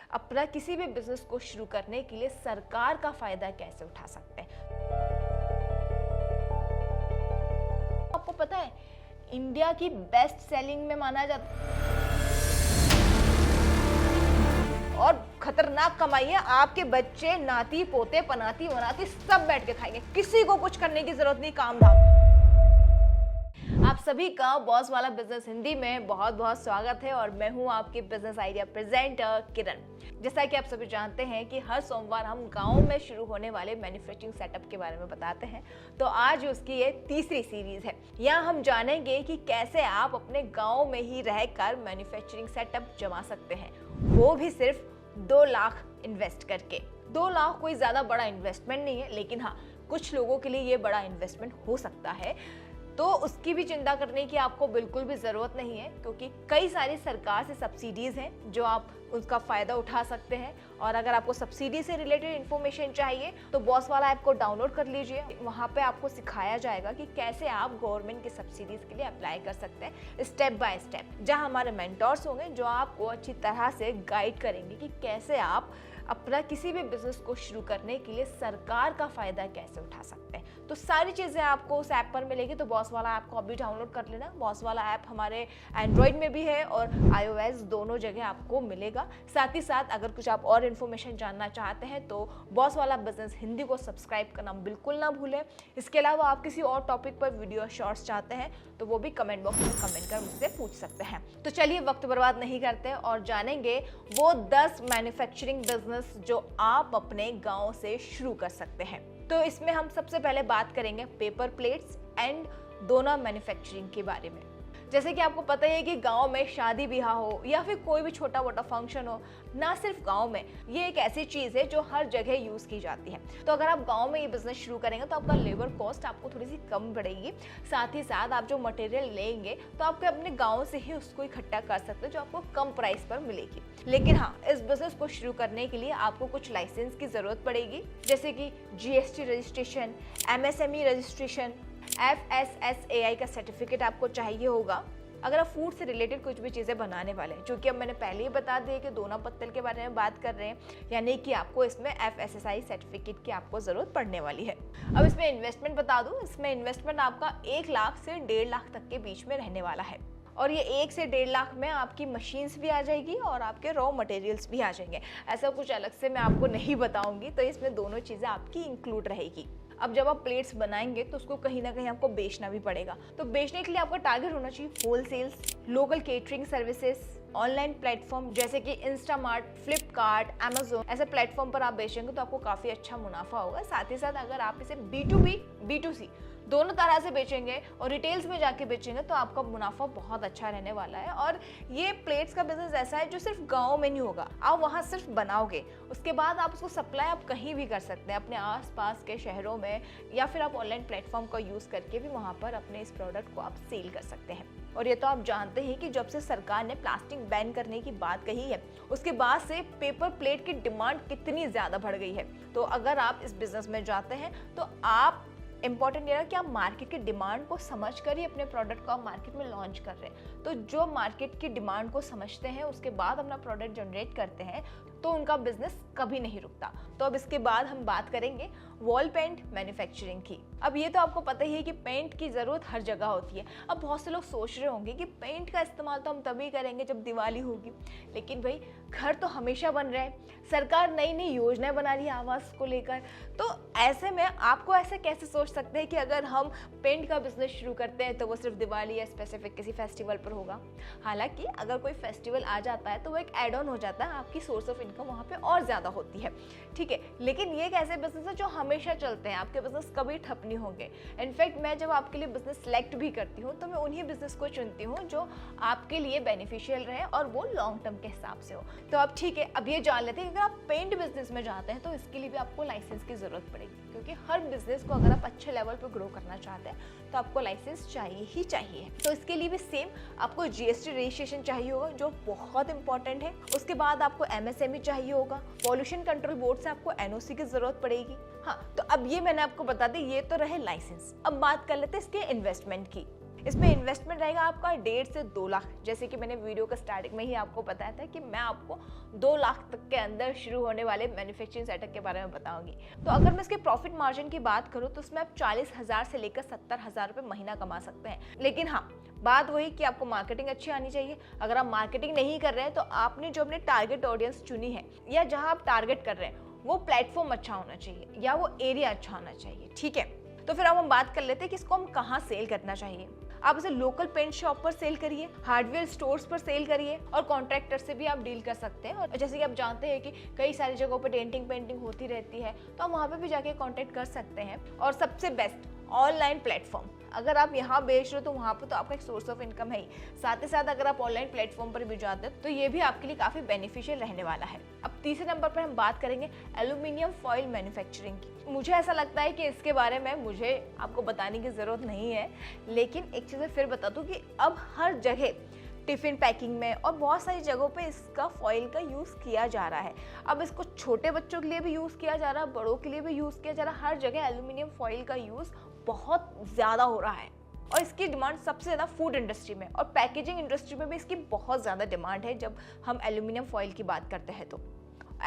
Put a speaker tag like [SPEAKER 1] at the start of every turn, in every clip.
[SPEAKER 1] अपना किसी भी बिजनेस को शुरू करने के लिए सरकार का फायदा कैसे उठा सकते हैं। आपको पता है इंडिया की बेस्ट सेलिंग में माना जाता है और खतरनाक कमाई है। आपके बच्चे, नाती पोते, पनाती वनाती सब बैठ के खाएंगे, किसी को कुछ करने की जरूरत नहीं, काम धाम। आप सभी का बॉस वाला बिजनेस हिंदी में बहुत बहुत स्वागत है और मैं हूं आपकी बिजनेस आइडिया प्रेजेंटर किरण। जैसा कि आप सभी जानते हैं कि हर सोमवार हम गांव में शुरू होने वाले मैन्युफैक्चरिंग सेटअप के बारे में बताते हैं, तो आज उसकी ये तीसरी सीरीज है। यहाँ हम जानेंगे कि कैसे आप अपने गांव में ही रहकर मैन्युफैक्चरिंग सेटअप जमा सकते हैं, वो भी सिर्फ 2 लाख इन्वेस्ट करके। 2 लाख कोई ज्यादा बड़ा इन्वेस्टमेंट नहीं है, लेकिन हाँ, कुछ लोगों के लिए ये बड़ा इन्वेस्टमेंट हो सकता है, तो उसकी भी चिंता करने की आपको बिल्कुल भी जरूरत नहीं है, क्योंकि कई सारी सरकार से सब्सिडीज हैं जो आप उसका फायदा उठा सकते हैं। और अगर आपको सब्सिडी से रिलेटेड इन्फॉर्मेशन चाहिए तो बॉस वाला ऐप को डाउनलोड कर लीजिए। वहाँ पे आपको सिखाया जाएगा कि कैसे आप गवर्नमेंट की सब्सिडीज के लिए अप्लाई कर सकते हैं स्टेप बाय स्टेप, जहाँ हमारे मेंटोर्स होंगे जो आपको अच्छी तरह से गाइड करेंगे कि कैसे आप अपना किसी भी बिजनेस को शुरू करने के लिए सरकार का फायदा कैसे उठा सकते हैं। तो सारी चीजें आपको उस ऐप पर मिलेगी, तो बॉस वाला ऐप को अभी डाउनलोड कर लेना। बॉस वाला ऐप हमारे एंड्रॉइड में भी है और iOS दोनों जगह आपको मिलेगा। साथ ही साथ अगर कुछ आप और इन्फॉर्मेशन जानना चाहते हैं तो बॉस वाला बिजनेस हिंदी को सब्सक्राइब करना बिल्कुल ना भूलें। इसके अलावा आप किसी और टॉपिक पर वीडियो शॉर्ट्स चाहते हैं तो वो भी कमेंट बॉक्स में कमेंट कर मुझसे पूछ सकते हैं। तो चलिए वक्त बर्बाद नहीं करते और जानेंगे वो 10 मैन्युफैक्चरिंग बिजनेस जो आप अपने गांव से शुरू कर सकते हैं। तो इसमें हम सबसे पहले बात करेंगे पेपर प्लेट्स एंड डोना मैन्युफैक्चरिंग के बारे में। जैसे कि आपको पता ही है कि गांव में शादी ब्याह हो या फिर कोई भी छोटा मोटा फंक्शन हो, ना सिर्फ गांव में, ये एक ऐसी चीज है जो हर जगह यूज की जाती है। तो अगर आप गांव में ये बिजनेस शुरू करेंगे तो आपका लेबर कॉस्ट आपको थोड़ी सी कम पड़ेगी। साथ ही साथ आप जो मटेरियल लेंगे तो आपके अपने गाँव से ही उसको इकट्ठा कर सकते हो, जो आपको कम प्राइस पर मिलेगी। लेकिन हाँ, इस बिजनेस को शुरू करने के लिए आपको कुछ लाइसेंस की जरूरत पड़ेगी, जैसे कि GST registration, MSME registration, FSSAI का सर्टिफिकेट आपको चाहिए होगा अगर आप फूड से रिलेटेड कुछ भी चीज़ें बनाने वाले हैं, जो कि अब मैंने पहले ही बता दिया कि दोना पत्तल के बारे में बात कर रहे हैं, यानी कि आपको इसमें FSSAI सर्टिफिकेट की आपको ज़रूरत पड़ने वाली है। अब इसमें इन्वेस्टमेंट बता दूं, इसमें इन्वेस्टमेंट आपका 1 लाख से 1.5 लाख तक के बीच में रहने वाला है। और ये 1 से 1.5 लाख में आपकी मशीन्स भी आ जाएगी और आपके रॉ मटेरियल्स भी आ जाएंगे। ऐसा कुछ अलग से मैं आपको नहीं बताऊंगी, तो इसमें दोनों चीज़ें आपकी इंक्लूड रहेगी। अब जब आप प्लेट्स बनाएंगे तो उसको कहीं ना कहीं आपको बेचना भी पड़ेगा, तो बेचने के लिए आपका टारगेट होना चाहिए wholesales, local catering services, online platform जैसे कि इंस्टामार्ट, फ्लिपकार्ट, अमेजोन, ऐसे प्लेटफॉर्म पर आप बेचेंगे तो आपको काफ़ी अच्छा मुनाफा होगा। साथ ही साथ अगर आप इसे B2B, B2C दोनों तरह से बेचेंगे और रिटेल्स में जाके बेचेंगे तो आपका मुनाफा बहुत अच्छा रहने वाला है। और ये प्लेट्स का बिजनेस ऐसा है जो सिर्फ गांव में नहीं होगा, आप वहाँ सिर्फ बनाओगे, उसके बाद आप उसको सप्लाई आप कहीं भी कर सकते हैं अपने आसपास के शहरों में, या फिर आप ऑनलाइन प्लेटफॉर्म का यूज़ करके भी वहाँ पर अपने इस प्रोडक्ट को आप सेल कर सकते हैं। और ये तो आप जानते हैं कि जब से सरकार ने प्लास्टिक बैन करने की बात कही है, उसके बाद से पेपर प्लेट की डिमांड कितनी ज़्यादा बढ़ गई है। तो अगर आप इस बिजनेस में जाते हैं तो आप इंपॉर्टेंट ये है कि आप मार्केट की डिमांड को समझकर ही अपने प्रोडक्ट को आप मार्केट में लॉन्च कर रहे हैं। तो जो मार्केट की डिमांड को समझते हैं उसके बाद अपना प्रोडक्ट जनरेट करते हैं तो उनका बिजनेस कभी नहीं रुकता। तो अब इसके बाद हम बात करेंगे वॉल पेंट मैन्युफैक्चरिंग की। अब ये तो आपको पता ही है कि पेंट की ज़रूरत हर जगह होती है। अब बहुत से लोग सोच रहे होंगे कि पेंट का इस्तेमाल तो हम तभी करेंगे जब दिवाली होगी, लेकिन भाई घर तो हमेशा बन रहे हैं, सरकार नई नई योजनाएं बना रही है आवास को लेकर। तो ऐसे में आपको ऐसे कैसे सोच सकते हैं कि अगर हम पेंट का बिजनेस शुरू करते हैं तो वो सिर्फ दिवाली या स्पेसिफिक किसी फेस्टिवल पर होगा। हालांकि अगर कोई फेस्टिवल आ जाता है तो वो एक एड ऑन हो जाता है, आपकी सोर्स ऑफ इनकम वहाँ पे और ज़्यादा होती है, ठीक है। लेकिन ये एक ऐसे बिजनेस है जो हमेशा चलते हैं, आपके बिजनेस कभी ठप नहीं होंगे। इनफैक्ट मैं जब आपके लिए बिजनेस सेलेक्ट भी करती हूँ तो मैं उन्हीं बिजनेस को चुनती हूँ जो आपके लिए बेनिफिशियल रहे और वो लॉन्ग टर्म के हिसाब से हो। तो अब ठीक है, अब ये जान लेते हैं कि अगर आप पेंट बिजनेस में जाते हैं तो इसके लिए भी आपको लाइसेंस की जरूरत पड़ेगी, क्योंकि हर बिजनेस को अगर आप अच्छे लेवल पर ग्रो करना चाहते हैं तो आपको लाइसेंस चाहिए ही चाहिए। तो इसके लिए भी सेम आपको GST रजिस्ट्रेशन चाहिए होगा, जो बहुत इंपॉर्टेंट है। उसके बाद आपको MSME चाहिए होगा, पॉल्यूशन कंट्रोल बोर्ड से आपको NOC की जरूरत पड़ेगी। हाँ, तो अब ये मैंने आपको बता दी, ये तो रहे लाइसेंस। अब बात कर लेते हैं इसके इन्वेस्टमेंट की। इसमें इन्वेस्टमेंट रहेगा आपका 1.5 से 2 लाख, जैसे कि मैंने वीडियो का स्टार्टिंग में ही आपको बताया था कि मैं आपको 2 लाख तक के अंदर शुरू होने वाले मैन्युफैक्चरिंग सेटअप के बारे में बताऊंगी। तो अगर मैं इसके प्रॉफिट मार्जिन की बात करूं तो उसमें आप 40,000 से लेकर 70,000 रुपए महीना कमा सकते हैं। लेकिन हाँ, बात वही कि आपको मार्केटिंग अच्छी आनी चाहिए। अगर आप मार्केटिंग नहीं कर रहे हैं तो आपने जो अपने टारगेट ऑडियंस चुनी है या जहां आप टारगेट कर रहे हैं वो प्लेटफॉर्म अच्छा होना चाहिए या वो एरिया अच्छा होना चाहिए, ठीक है। तो फिर अब हम बात कर लेते हैं कि इसको हम कहाँ सेल करना चाहिए। आप इसे लोकल पेंट शॉप पर सेल करिए, हार्डवेयर स्टोर्स पर सेल करिए और कॉन्ट्रैक्टर से भी आप डील कर सकते हैं। और जैसे कि आप जानते हैं कि कई सारी जगहों पर डेंटिंग पेंटिंग होती रहती है, तो आप वहाँ पे भी जाके कॉन्टैक्ट कर सकते हैं। और सबसे बेस्ट ऑनलाइन प्लेटफॉर्म, अगर आप यहाँ बेच रहे हो तो वहाँ पर तो आपका एक सोर्स ऑफ इनकम है ही, साथ ही साथ अगर आप ऑनलाइन प्लेटफॉर्म पर भी जाते हैं तो ये भी आपके लिए काफ़ी बेनिफिशियल रहने वाला है। अब तीसरे नंबर पर हम बात करेंगे एल्यूमिनियम फॉइल मैन्युफैक्चरिंग की। मुझे ऐसा लगता है कि इसके बारे में मुझे आपको बताने की ज़रूरत नहीं है, लेकिन एक चीज़ फिर बता दूँ कि अब हर जगह टिफिन पैकिंग में और बहुत सारी जगहों पे इसका फॉइल का यूज़ किया जा रहा है। अब इसको छोटे बच्चों के लिए भी यूज़ किया जा रहा है, बड़ों के लिए भी यूज़ किया जा रहा है। हर जगह एल्यूमिनियम फॉइल का यूज़ बहुत ज़्यादा हो रहा है और इसकी डिमांड सबसे ज़्यादा फूड इंडस्ट्री में और पैकेजिंग इंडस्ट्री में भी इसकी बहुत ज़्यादा डिमांड है। जब हम एल्यूमिनियम फॉइल की बात करते हैं तो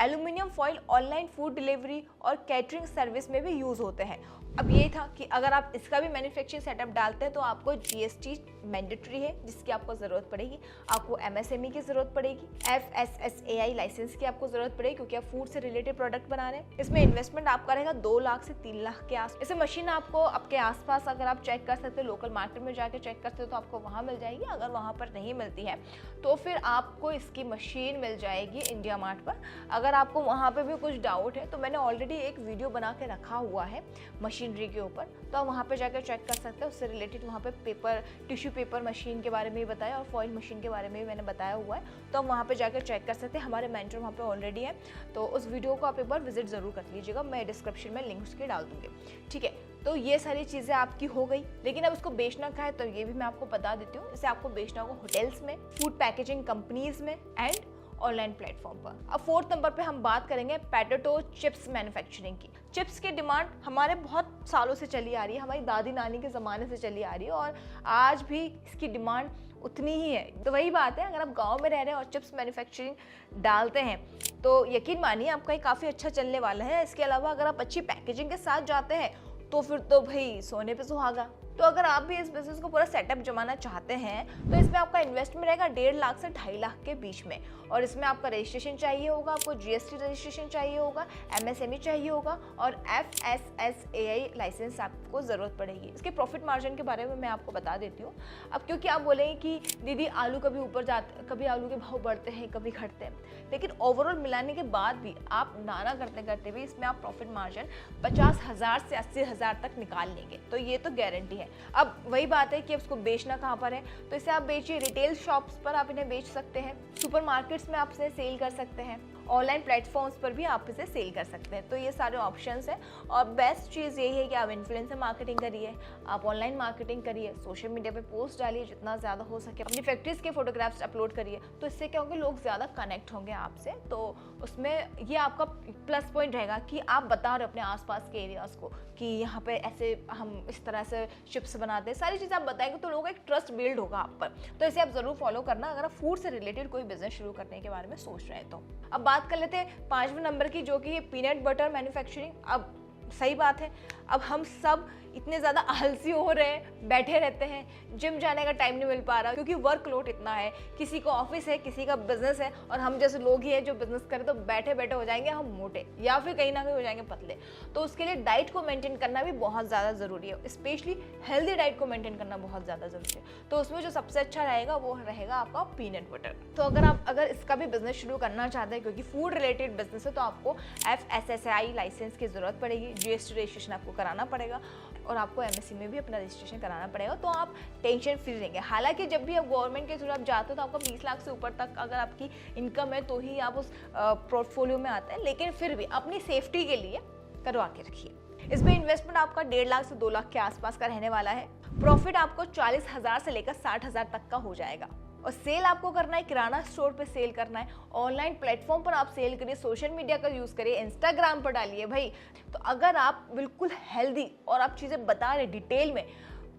[SPEAKER 1] aluminium foil online food delivery और कैटरिंग सर्विस में भी यूज़ होते हैं। अब ये था कि अगर आप इसका भी मैन्युफैक्चरिंग सेटअप डालते हैं तो आपको जीएसटी मैंडेटरी है जिसकी आपको ज़रूरत पड़ेगी, आपको एमएसएमई की ज़रूरत पड़ेगी, FSSAI लाइसेंस की आपको ज़रूरत पड़ेगी क्योंकि आप फूड से रिलेटेड प्रोडक्ट बना रहे हैं। इसमें इन्वेस्टमेंट आपका रहेगा 2 लाख से 3 लाख के आस। इसे मशीन आपको आपके आसपास अगर आप चेक कर सकते हो, लोकल मार्केट में जाकर चेक करते हो तो आपको वहाँ मिल जाएगी। अगर वहाँ पर नहीं मिलती है तो फिर आपको इसकी मशीन मिल जाएगी इंडिया मार्ट पर। अगर आपको वहाँ पे भी कुछ डाउट है तो मैंने ऑलरेडी एक वीडियो बना के रखा हुआ है मशीनरी के ऊपर, तो आप वहाँ पे जाकर चेक कर सकते हैं। उससे रिलेटेड वहाँ पे पेपर, टिश्यू पेपर मशीन के बारे में भी बताया और फॉइल मशीन के बारे में भी मैंने बताया हुआ है, तो आप वहाँ पे जाकर चेक कर सकते हैं। हमारे मेंटर वहाँ पे ऑलरेडी है, तो उस वीडियो को आप एक बार विजिट ज़रूर कर लीजिएगा, मैं डिस्क्रिप्शन में लिंक उसके डाल दूँगी, ठीक है। तो ये सारी चीज़ें आपकी हो गई, लेकिन अब इसको बेचना क्या है तो ये भी मैं आपको बता देती हूँ। इसे आपको बेचना होगा होटल्स में, फूड पैकेजिंग कंपनीज में एंड ऑनलाइन प्लेटफॉर्म पर। अब 4th नंबर पे हम बात करेंगे पोटैटो चिप्स मैन्युफैक्चरिंग की। चिप्स की डिमांड हमारे बहुत सालों से चली आ रही है, हमारी दादी नानी के ज़माने से चली आ रही है और आज भी इसकी डिमांड उतनी ही है। तो वही बात है, अगर आप गांव में रह रहे हैं और चिप्स मैन्युफैक्चरिंग डालते हैं तो यकीन मानिए आपका ये काफ़ी अच्छा चलने वाला है। इसके अलावा अगर आप अच्छी पैकेजिंग के साथ जाते हैं तो फिर तो भाई सोने पे सुहागा। तो अगर आप भी इस बिजनेस को पूरा सेटअप जमाना चाहते हैं तो इसमें आपका इन्वेस्टमेंट रहेगा 1.5 लाख से 2.5 लाख के बीच में, और इसमें आपका रजिस्ट्रेशन चाहिए होगा, आपको जीएसटी रजिस्ट्रेशन चाहिए होगा, एमएसएमई चाहिए होगा और FSSAI लाइसेंस आपको ज़रूरत पड़ेगी। इसके प्रॉफिट मार्जिन के बारे में मैं आपको बता देती हूँ। अब क्योंकि आप बोलेंगे कि दीदी आलू कभी ऊपर जाते, कभी आलू के भाव बढ़ते हैं, कभी घटते हैं, लेकिन ओवरऑल मिलाने के बाद भी आप नाना करते करते भी इसमें आप प्रॉफिट मार्जिन 50,000 से 80,000 तक निकाल लेंगे, तो ये तो गारंटी है। अब वही बात है कि इसको बेचना कहाँ पर है, तो इसे आप बेचिए रिटेल शॉप्स पर, आप इन्हें बेच सकते हैं, सुपरमार्केट्स में आप इसे सेल कर सकते हैं, ऑनलाइन प्लेटफॉर्म्स पर भी आप इसे सेल कर सकते हैं। तो ये सारे ऑप्शंस हैं और बेस्ट चीज़ यही है कि आप इन्फ्लुएंसर मार्केटिंग करिए, आप ऑनलाइन मार्केटिंग करिए, सोशल मीडिया पे पोस्ट डालिए जितना ज़्यादा हो सके, अपनी फैक्ट्रीज के फोटोग्राफ्स अपलोड करिए, तो इससे क्या होगा, लोग ज़्यादा कनेक्ट होंगे आपसे। तो उसमें ये आपका प्लस पॉइंट रहेगा कि आप बता रहे हो अपने आसपास के एरियाज़ को कि यहाँ पे ऐसे हम इस तरह से चिप्स बनाते हैं, सारी चीज़ें आप बताएंगे तो लोगों का एक ट्रस्ट बिल्ड होगा आप पर। तो इसे आप ज़रूर फॉलो करना अगर आप फूड से रिलेटेड कोई बिजनेस शुरू करने के बारे में सोच रहे हैं तो। अब बात कर लेते हैं 5वें नंबर की, जो कि पीनट बटर मैन्युफैक्चरिंग। अब सही बात है, अब हम सब इतने ज़्यादा आलसी हो रहे हैं, बैठे रहते हैं, जिम जाने का टाइम नहीं मिल पा रहा क्योंकि वर्कलोड इतना है, किसी को ऑफिस है, किसी का बिजनेस है, और हम जैसे लोग ही हैं जो बिजनेस करें तो बैठे बैठे हो जाएंगे हम मोटे या फिर कहीं ना कहीं हो जाएंगे पतले। तो उसके लिए डाइट को मेंटेन करना भी बहुत ज़्यादा ज़रूरी है, स्पेशली हेल्दी डाइट को मेंटेन करना बहुत ज़्यादा ज़रूरी है। तो उसमें जो सबसे अच्छा रहेगा वो रहेगा आपका पीनट बटर। तो अगर इसका भी बिजनेस शुरू करना चाहते हैं, क्योंकि फूड रिलेटेड बिजनेस है, तो आपको FSSAI लाइसेंस की ज़रूरत पड़ेगी, GST रजिस्ट्रेशन आपको कराना पड़ेगा और आपको MSc में भी अपना रजिस्ट्रेशन कराना पड़ेगा। तो आप टेंशन फ्री रहेंगे। हालांकि जब भी आप गवर्नमेंट के थ्रू आप जाते हो तो आपका 20 लाख से ऊपर तक अगर आपकी इनकम है तो ही आप उस पोर्टफोलियो में आते हैं, लेकिन फिर भी अपनी सेफ्टी के लिए करवा के रखिए। इसमें इन्वेस्टमेंट आपका 1.5 लाख से 2 लाख के आसपास का रहने वाला है। प्रॉफिट आपको 40,000 से लेकर 60,000 तक का हो जाएगा। और सेल आपको करना है, किराना स्टोर पे सेल करना है, ऑनलाइन प्लेटफॉर्म पर आप सेल करिए, सोशल मीडिया का यूज़ करिए, इंस्टाग्राम पर डालिए भाई। तो अगर आप बिल्कुल हेल्दी और आप चीज़ें बता रहे डिटेल में,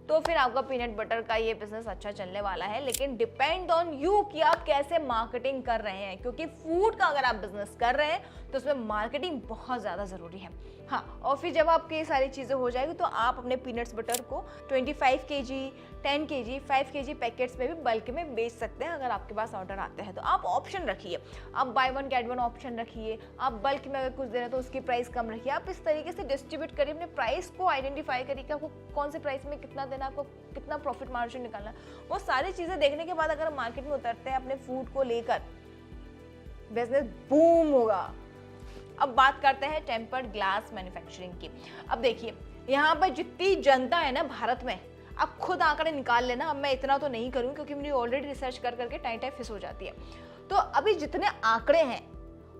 [SPEAKER 1] तो फिर आपका पीनट बटर का ये बिजनेस अच्छा चलने वाला है। लेकिन डिपेंड ऑन यू कि आप कैसे मार्केटिंग कर रहे हैं, क्योंकि फूड का अगर आप बिजनेस कर रहे हैं तो उसमें मार्केटिंग बहुत ज़्यादा ज़रूरी है। हाँ, और फिर जब आपकी ये सारी चीज़ें हो जाएगी तो आप अपने पीनट्स बटर को 25 kg, 10 kg, 5 kg पैकेट्स में भी बल्क में बेच सकते हैं। अगर आपके पास ऑर्डर आते हैं तो आप ऑप्शन रखिए, आप by one get one option रखिए, आप बल्क में अगर कुछ दे रहे हैं तो उसकी प्राइस कम रखिए। आप इस तरीके से डिस्ट्रीब्यूट करिए, अपने प्राइस को आइडेंटिफाई करिए कि आपको कौन से प्राइस में कितना देना, आपको कितना प्रॉफिट मार्जिन निकालना है। वो सारी चीज़ें देखने के बाद अगर हम मार्केट में उतरते हैं अपने फूड को लेकर, बिजनेस बूम होगा। अब बात करते हैं टेम्पर्ड ग्लास मैन्युफैक्चरिंग की। अब देखिए, यहाँ पर जितनी जनता है ना भारत में, आप खुद आंकड़े निकाल लेना। अब मैं इतना तो नहीं करूँ क्योंकि मेरी ऑलरेडी रिसर्च कर करके टाइम फिस हो जाती है। तो अभी जितने आंकड़े हैं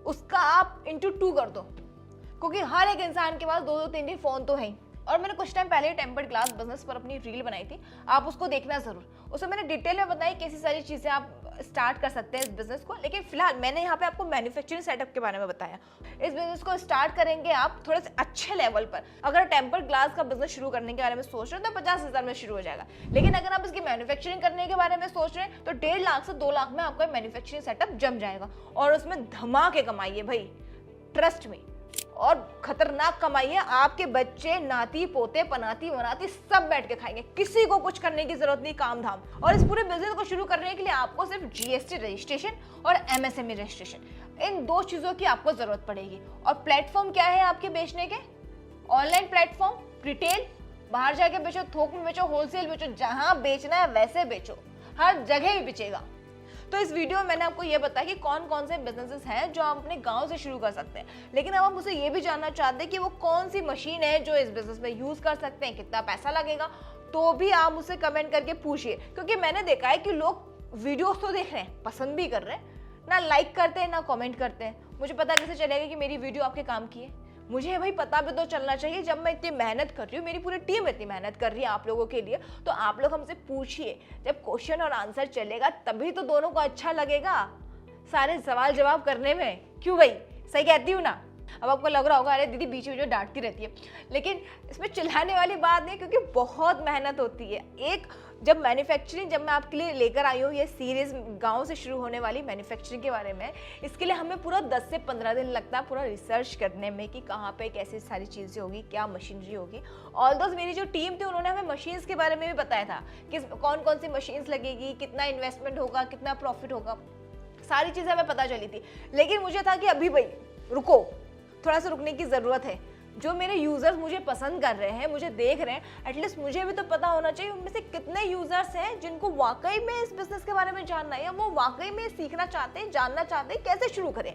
[SPEAKER 1] उसका आप इंटू 2 कर दो, क्योंकि हर एक इंसान के पास 2-2, 3-3 फोन तो है ही। और मैंने कुछ टाइम पहले टेम्पर्ड ग्लास बिजनेस पर अपनी रील बनाई थी, आप उसको देखना जरूर। उसमें मैंने डिटेल में बताई कैसी सारी चीजें आप स्टार्ट कर सकते हैं इस बिजनेस को। लेकिन फिलहाल मैंने यहाँ पे आपको मैन्युफैक्चरिंग सेटअप के बारे में बताया। इस बिजनेस को स्टार्ट करेंगे आप थोड़े से अच्छे लेवल पर। अगर टेम्पर्ड ग्लास का बिजनेस शुरू करने के बारे में सोच रहे हो तो 50,000 में शुरू हो जाएगा। लेकिन अगर आप इसकी मैन्युफैक्चरिंग करने के बारे में सोच रहे हैं तो 1.5 लाख से 2 लाख में आपका मैन्युफैक्चरिंग सेटअप जम जाएगा और उसमें धमाके कमाइए भाई, ट्रस्ट में। और खतरनाक कमाई है, आपके बच्चे, नाती पोते, पनाती वनाती सब बैठ के खाएंगे। किसी को कुछ करने की जरूरत नहीं, काम धाम। और इस पूरे बिजनेस को शुरू करने के लिए आपको सिर्फ GST रजिस्ट्रेशन और MSME रजिस्ट्रेशन, इन 2 चीजों की आपको जरूरत पड़ेगी। और प्लेटफॉर्म क्या है आपके बेचने के? ऑनलाइन प्लेटफॉर्म, रिटेल, बाहर जाके बेचो, थोक में बेचो, होलसेल बेचो, जहां बेचना है वैसे बेचो, हर जगह भी बिचेगा। तो इस वीडियो में मैंने आपको ये बताया कि कौन कौन से बिजनेसेस हैं जो आप अपने गांव से शुरू कर सकते हैं। लेकिन अब आप मुझसे ये भी जानना चाहते हैं कि वो कौन सी मशीन है जो इस बिजनेस में यूज कर सकते हैं, कितना पैसा लगेगा, तो भी आप मुझसे कमेंट करके पूछिए। क्योंकि मैंने देखा है कि लोग वीडियोस तो देख रहे हैं, पसंद भी कर रहे हैं, ना लाइक करते हैं ना कमेंट करते हैं। मुझे पता कैसे चलेगा कि मेरी वीडियो आपके काम की है? मुझे भाई पता भी तो चलना चाहिए। जब मैं इतनी मेहनत कर रही हूँ, मेरी पूरी टीम इतनी मेहनत कर रही है आप लोगों के लिए, तो आप लोग हमसे पूछिए। जब क्वेश्चन और आंसर चलेगा तभी तो दोनों को अच्छा लगेगा सारे सवाल जवाब करने में। क्यों भाई, सही कहती हूँ ना? अब आपको लग रहा होगा अरे दीदी बीच में जो डांटती रहती है, लेकिन इसमें चिल्लाने वाली बात नहीं, क्योंकि बहुत मेहनत होती है। एक जब मैन्युफैक्चरिंग, जब मैं आपके लिए लेकर आई हूँ ये सीरीज गांव से शुरू होने वाली मैन्युफैक्चरिंग के बारे में, इसके लिए हमें पूरा 10 से 15 दिन लगता है पूरा रिसर्च करने में कि कहाँ पे कैसे सारी चीज़ें होगी, क्या मशीनरी होगी। ऑल्दो मेरी जो टीम थी उन्होंने हमें मशीन्स के बारे में भी बताया था कि कौन कौन सी मशीन्स लगेगी, कितना इन्वेस्टमेंट होगा, कितना प्रॉफिट होगा, सारी चीज़ें हमें पता चली थी। लेकिन मुझे था कि अभी भाई रुको, थोड़ा सा रुकने की ज़रूरत है। जो मेरे यूज़र्स मुझे पसंद कर रहे हैं, मुझे देख रहे हैं, एटलीस्ट मुझे भी तो पता होना चाहिए उनमें से कितने यूज़र्स हैं जिनको वाकई में इस बिज़नेस के बारे में जानना है, या वो वाकई में सीखना चाहते हैं, जानना चाहते हैं कैसे शुरू करें।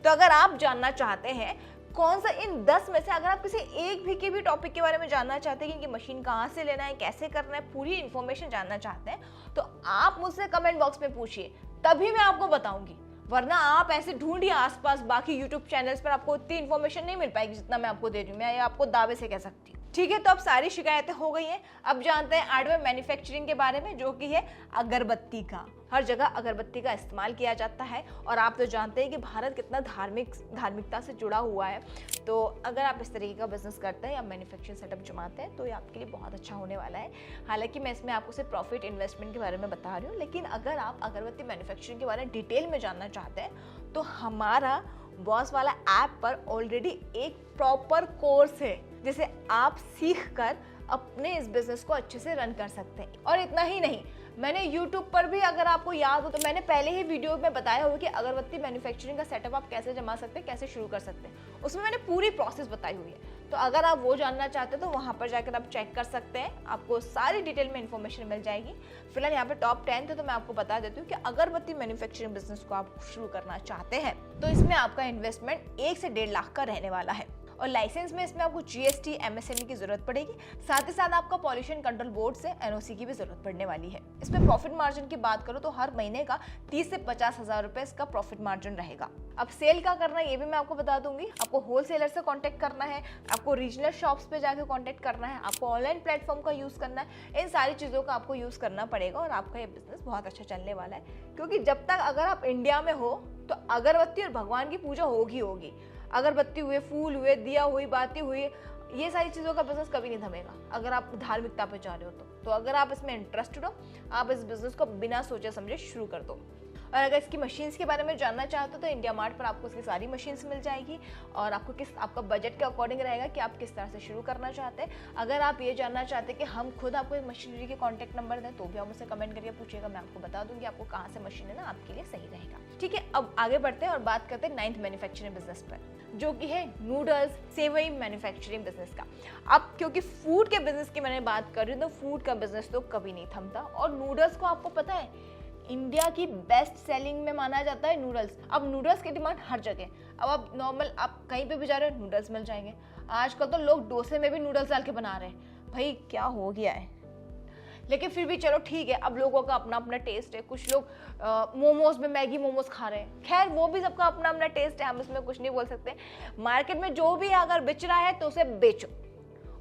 [SPEAKER 1] तो अगर आप जानना चाहते हैं कौन सा इन 10 में से, अगर आप किसी एक भी के भी टॉपिक के बारे में जानना चाहते हैं कि मशीन कहाँ से लेना है, कैसे करना है, पूरी इन्फॉर्मेशन जानना चाहते हैं, तो आप मुझसे कमेंट बॉक्स में पूछिए, तभी मैं आपको बताऊंगी। वरना आप ऐसे ढूंढिए आसपास, बाकी YouTube चैनल्स पर आपको इतनी इन्फॉर्मेशन नहीं मिल पाएगी जितना मैं आपको दे रही हूँ। मैं ये आपको दावे से कह सकती हूँ। ठीक है, तो अब सारी शिकायतें हो गई हैं। अब जानते हैं एडवे मैन्युफैक्चरिंग के बारे में, जो कि है अगरबत्ती का। हर जगह अगरबत्ती का इस्तेमाल किया जाता है और आप तो जानते हैं कि भारत कितना धार्मिकता से जुड़ा हुआ है। तो अगर आप इस तरीके का बिजनेस करते हैं या मैन्युफैक्चरिंग सेटअप जमाते हैं तो ये आपके लिए बहुत अच्छा होने वाला है। हालांकि मैं इसमें आपको सिर्फ प्रॉफिट इन्वेस्टमेंट के बारे में बता रही हूँ, लेकिन अगर आप अगरबत्ती मैन्युफैक्चरिंग के बारे में डिटेल में जानना चाहते हैं तो हमारा बॉस वाला ऐप पर ऑलरेडी एक प्रॉपर कोर्स है जिसे आप सीख कर अपने इस बिजनेस को अच्छे से रन कर सकते हैं। और इतना ही नहीं, मैंने YouTube पर भी, अगर आपको याद हो तो मैंने पहले ही वीडियो में बताया होगा कि अगरबत्ती मैन्युफैक्चरिंग का सेटअप आप कैसे जमा सकते हैं, कैसे शुरू कर सकते हैं। उसमें मैंने पूरी प्रोसेस बताई हुई है। तो अगर आप वो जानना चाहते हैं तो वहाँ पर जाकर आप चेक कर सकते हैं, आपको सारी डिटेल में इन्फॉर्मेशन मिल जाएगी। फिलहाल यहाँ पे टॉप 10 थे, तो मैं आपको बता देती हूँ कि अगरबत्ती मैन्युफैक्चरिंग बिजनेस को आप शुरू करना चाहते हैं तो इसमें आपका इन्वेस्टमेंट 1 से 1.5 लाख का रहने वाला है। और लाइसेंस में इसमें आपको GST MSME की जरूरत पड़ेगी। साथ ही साथ आपका पॉल्यूशन कंट्रोल बोर्ड से NOC की भी जरूरत पड़ने वाली है। इसमें प्रॉफिट मार्जिन की बात करूँ तो हर महीने का 30 से 50 हज़ार रुपए इसका प्रॉफिट मार्जिन रहेगा। अब सेल का करना ये भी मैं आपको बता दूंगी। आपको होलसेलर से कांटेक्ट करना है, आपको रीजनल शॉप्स पे जाकर कांटेक्ट करना है, आपको ऑनलाइन प्लेटफॉर्म का यूज करना है। इन सारी चीजों का आपको यूज करना पड़ेगा और आपका ये बिजनेस बहुत अच्छा चलने वाला है। क्योंकि जब तक अगर आप इंडिया में हो तो अगरबत्ती और भगवान की पूजा होगी। अगरबत्ती हुए, फूल हुए, दिया हुई, बाती हुई, ये सारी चीज़ों का बिजनेस कभी नहीं थमेगा अगर आप धार्मिकता पे जा रहे हो तो अगर आप इसमें इंटरेस्टेड हो, आप इस बिजनेस को बिना सोचे समझे शुरू कर दो। और अगर इसकी मशीन्स के बारे में जानना चाहते हो तो इंडिया मार्ट पर आपको इसकी सारी मशीन्स मिल जाएगी और आपका बजट के अकॉर्डिंग रहेगा कि आप किस तरह से शुरू करना चाहते हैं। अगर आप ये जानना चाहते हैं कि हम खुद आपको मशीनरी के कॉन्टैक्ट नंबर दें तो भी आप मुझसे कमेंट करके पूछिएगा, मैं आपको बता दूंगी आपको कहाँ से मशीन है ना आपके लिए सही रहेगा। ठीक है, अब आगे बढ़ते हैं और बात करते हैं 9th मैन्युफैक्चरिंग बिजनेस पर, जो कि है नूडल्स सेवई मैन्युफैक्चरिंग बिजनेस का। अब क्योंकि फूड के बिजनेस की मैंने बात कर रही हूँ तो फूड का बिजनेस तो कभी नहीं थमता और नूडल्स को आपको पता है इंडिया की बेस्ट सेलिंग में माना जाता है नूडल्स। अब नूडल्स की डिमांड हर जगह, अब आप नॉर्मल आप कहीं पे भी जा रहे हो नूडल्स मिल जाएंगे। आजकल तो लोग डोसे में भी नूडल्स डाल के बना रहे हैं, भाई क्या हो गया है। लेकिन फिर भी चलो ठीक है, अब लोगों का अपना अपना टेस्ट है। कुछ लोग मोमोज में मैगी मोमोज खा रहे हैं, खैर वो भी सबका अपना अपना टेस्ट है, हम इसमें कुछ नहीं बोल सकते। मार्केट में जो भी अगर बिच रहा है तो उसे बेचो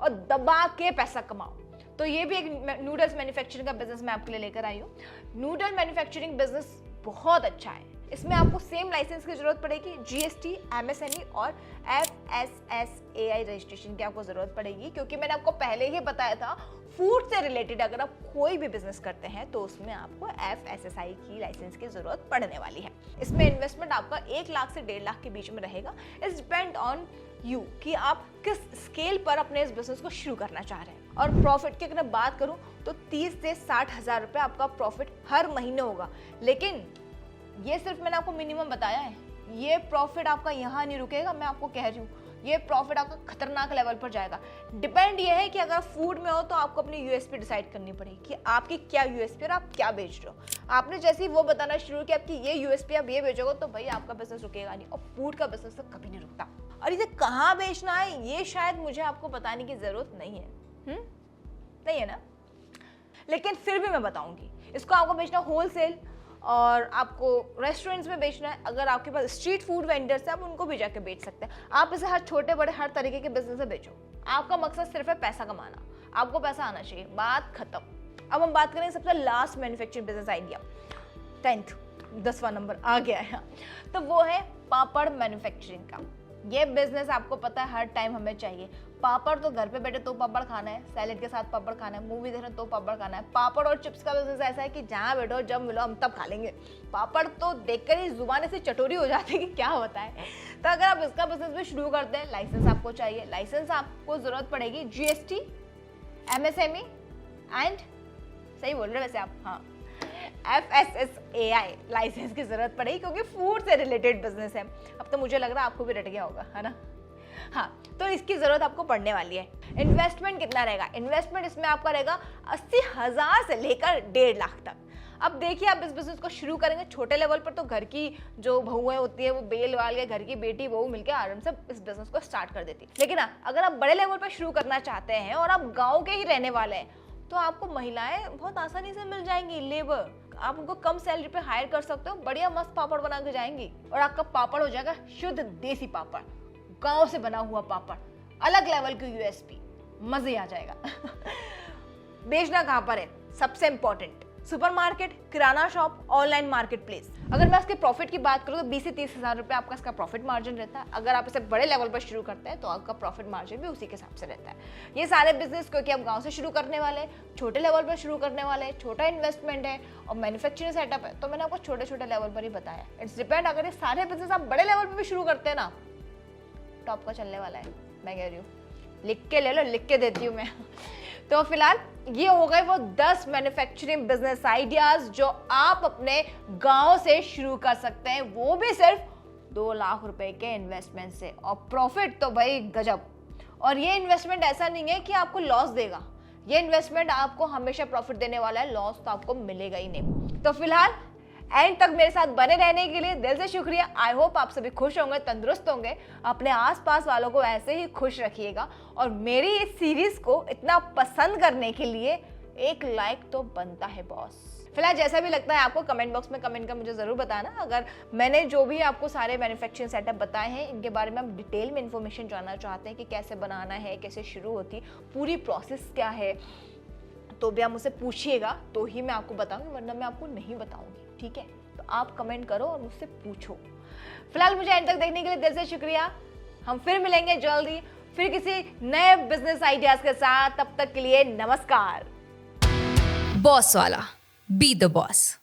[SPEAKER 1] और दबा के पैसा कमाओ। तो ये भी एक नूडल्स मैन्युफैक्चरिंग का बिजनेस मैं आपके लिए लेकर आई हूँ। नूडल मैन्युफैक्चरिंग बिजनेस बहुत अच्छा है, इसमें आपको सेम लाइसेंस की जरूरत पड़ेगी, जीएसटी, एमएसएमई और एफएसएसएआई रजिस्ट्रेशन की आपको जरूरत पड़ेगी, क्योंकि मैंने आपको पहले ही बताया था फूड से रिलेटेड अगर आप कोई भी बिजनेस करते हैं तो उसमें आपको एफएसएसआई की लाइसेंस की जरूरत पड़ने वाली है। इसमें इन्वेस्टमेंट आपका 1 लाख से 1.5 लाख के बीच में रहेगा। इट्स डिपेंड ऑन यू कि आप किस स्केल पर अपने इस बिजनेस को शुरू करना चाह रहे हैं। और प्रॉफिट की अगर बात करूं तो 30 से 60 हजार रुपए आपका प्रॉफिट हर महीने होगा। लेकिन ये सिर्फ मैंने आपको मिनिमम बताया है, ये प्रॉफिट आपका यहाँ नहीं रुकेगा, मैं आपको कह रही हूँ ये प्रॉफिट आपका खतरनाक लेवल पर जाएगा। डिपेंड ये है कि अगर फूड में हो तो आपको अपनी यूएसपी डिसाइड करनी पड़ेगी कि आपकी क्या यूएसपी और आप क्या बेच रहे हो। आपने जैसे ही वो बताना शुरू किया आपकी ये यूएसपी आप ये बेचोगे तो भाई आपका बिजनेस रुकेगा नहीं, और फूड का बिजनेस तो कभी नहीं रुकता। और इसे कहाँ बेचना है ये शायद मुझे आपको बताने की जरूरत नहीं है, नहीं है ना, लेकिन फिर भी मैं बताऊंगी। इसको आपको बेचना होलसेल और आपको रेस्टोरेंट्स में बेचना है। अगर आपके पास स्ट्रीट फूड वेंडर्स हैं आप उनको भी जाके बेच सकते हैं। आप इसे हर छोटे बड़े हर तरीके के बिजनेस से बेचो, आपका मकसद सिर्फ है पैसा कमाना, आपको पैसा आना चाहिए, बात खत्म। अब हम बात करेंगे सबसे लास्ट मैन्युफैक्चरिंग बिजनेस आइडिया, 10वां नंबर आ गया है, तो वो है पापड़ मैन्युफैक्चरिंग का। ये बिजनेस आपको पता है हर टाइम हमें चाहिए। पापड़ तो घर पे बैठे तो पापड़ खाना है, सैलेड के साथ पापड़ खाना है, मूवी देखना तो पापड़ खाना है। पापड़ और चिप्स का बिजनेस ऐसा है कि जहाँ बैठो जब मिलो हम तब खा लेंगे। पापड़ तो देखकर ही जुबान ऐसी चटोरी हो जाती है कि क्या होता है। तो अगर आप इसका बिजनेस भी शुरू करते हैं, लाइसेंस आपको चाहिए। लाइसेंस आपको जरूरत पड़ेगी जीएसटी, एमएसएमई एंड, सही बोल रहे वैसे आप, हाँ, एफएसएसएआई लाइसेंस की जरूरत पड़ेगी क्योंकि फूड से रिलेटेड बिजनेस है। अब तो मुझे लग रहा है आपको भी रट गया होगा, है ना। हाँ, तो इसकी जरूरत आपको पड़ने वाली है। इन्वेस्टमेंट कितना रहेगा? इन्वेस्टमेंट इसमें आपका रहेगा 80,000 से लेकर 1.5 लाख तक। अब देखिए, आप इस बिजनेस को शुरू करेंगे छोटे लेवल पर तो घर की जो बहुएं होती है वो बेल वाल के घर की बेटी बहू मिलकर आराम से इस बिजनेस को स्टार्ट कर देती। लेकिन अगर आप बड़े लेवल पर शुरू करना चाहते हैं और आप गाँव के ही रहने वाले हैं तो आपको महिलाएं बहुत आसानी से मिल जाएंगी, लेबर। आप उनको कम सैलरी पे हायर कर सकते हो, बढ़िया मस्त पापड़ बना के जाएंगी और आपका पापड़ हो जाएगा शुद्ध देसी पापड़, गांव से बना हुआ पापड़, अलग लेवल की यूएसपी, मजे आ जाएगा। बेचना कहां पर है? सबसे इंपॉर्टेंट, सुपरमार्केट, किराना शॉप, ऑनलाइन मार्केट प्लेस। अगर मैं इसके प्रॉफिट की बात करूं तो 20 से 30 हजार रुपए आपका इसका प्रॉफिट मार्जिन रहता है। अगर आप इसे बड़े लेवल पर शुरू करते हैं तो आपका प्रॉफिट मार्जिन भी उसी के हिसाब से रहता है। ये सारे बिजनेस क्योंकि आप गांव से शुरू करने वाले, छोटे लेवल पर शुरू करने वाले, छोटा इन्वेस्टमेंट है और मैन्युफैक्चरिंग सेटअप है, तो मैंने आपको छोटे छोटे लेवल पर ही बताया। इट्स डिपेंड, अगर ये सारे बिजनेस आप बड़े लेवल पर भी शुरू करते हैं ना, टॉप का चलने वाला है, मैं कह रही हूँ। लिख के ले लो, लिख के देती हूँ मैं। तो फिलहाल ये हो गए वो 10 मैन्युफैक्चरिंग बिजनेस आइडियाज जो आप अपने गांव से शुरू कर सकते हैं, वो भी सिर्फ 2 लाख रुपए के इन्वेस्टमेंट से, और प्रॉफिट तो भाई गजब। और ये इन्वेस्टमेंट ऐसा नहीं है कि आपको लॉस देगा, ये इन्वेस्टमेंट आपको हमेशा प्रॉफिट देने वाला है, लॉस तो आपको मिलेगा ही नहीं। तो फिलहाल एंड तक मेरे साथ बने रहने के लिए दिल से शुक्रिया। आई होप आप सभी खुश होंगे, तंदुरुस्त होंगे, अपने आसपास वालों को ऐसे ही खुश रखिएगा। और मेरी इस सीरीज को इतना पसंद करने के लिए एक लाइक तो बनता है बॉस। फिलहाल जैसा भी लगता है आपको कमेंट बॉक्स में कमेंट कर मुझे जरूर बताना। अगर मैंने जो भी आपको सारे मैन्युफैक्चरिंग सेटअप बताए हैं इनके बारे में आप डिटेल में इन्फॉर्मेशन जानना चाहते हैं कि कैसे बनाना है, कैसे शुरू होती, पूरी प्रोसेस क्या है, तो भी आप मुझसे पूछिएगा तो ही मैं आपको बताऊंगी, वरना मैं आपको नहीं बताऊंगी। ठीक है, तो आप कमेंट करो और मुझसे पूछो। फिलहाल मुझे एंड तक देखने के लिए दिल से शुक्रिया। हम फिर मिलेंगे जल्दी फिर किसी नए बिजनेस आइडियाज के साथ। तब तक के लिए नमस्कार।
[SPEAKER 2] बॉस वाला, बी द बॉस।